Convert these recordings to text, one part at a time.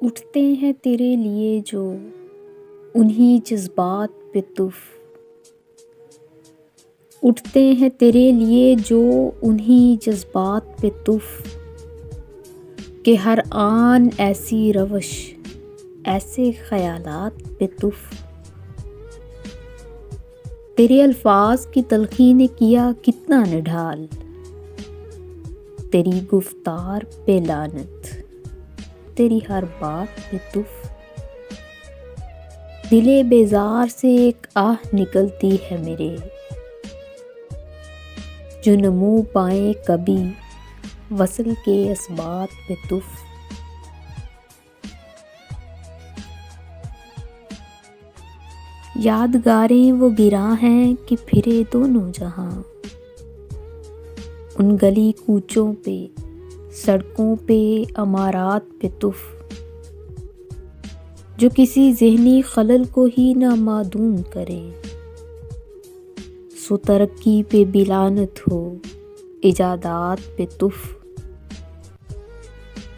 اٹھتے ہیں تیرے لیے جو انہی جذبات پہ تف، اٹھتے ہیں تیرے لیے جو انہی جذبات پہ تف، کہ ہر آن ایسی روش ایسے خیالات پہ تف۔ تیرے الفاظ کی تلخی نے کیا کتنا نڈھال، تیری گفتار پہ لعنت تیری ہر بات پہ تف۔ دل بیزار سے ایک آہ نکلتی ہے میرے، جو نمو پائے کبھی وصل کے اسبات پہ تف۔ یادگاریں وہ گراں ہیں کہ پھرے دونوں جہاں، ان گلی کوچوں پہ سڑکوں پہ عمارات پہ تف، جو کسی ذہنی خلل کو ہی نہ معدوم کرے، سو ترقی پہ بھی لعنت ہو ایجادات پہ تف۔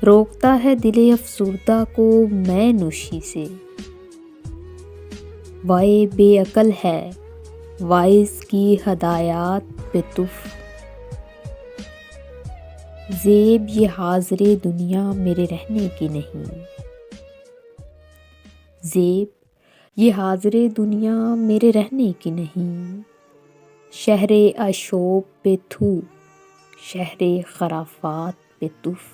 روکتا ہے دل افسردہ کو مے نوشی سے، وائے بے عقل ہے واعظ کی ہدایات پہ تف۔ زیب یہ حاضر دنیا میرے رہنے کی نہیں، زیب یہ حاضر دنیا میرے رہنے کی نہیں، شہر آشوب پہ تو شہر خرافات پہ تف۔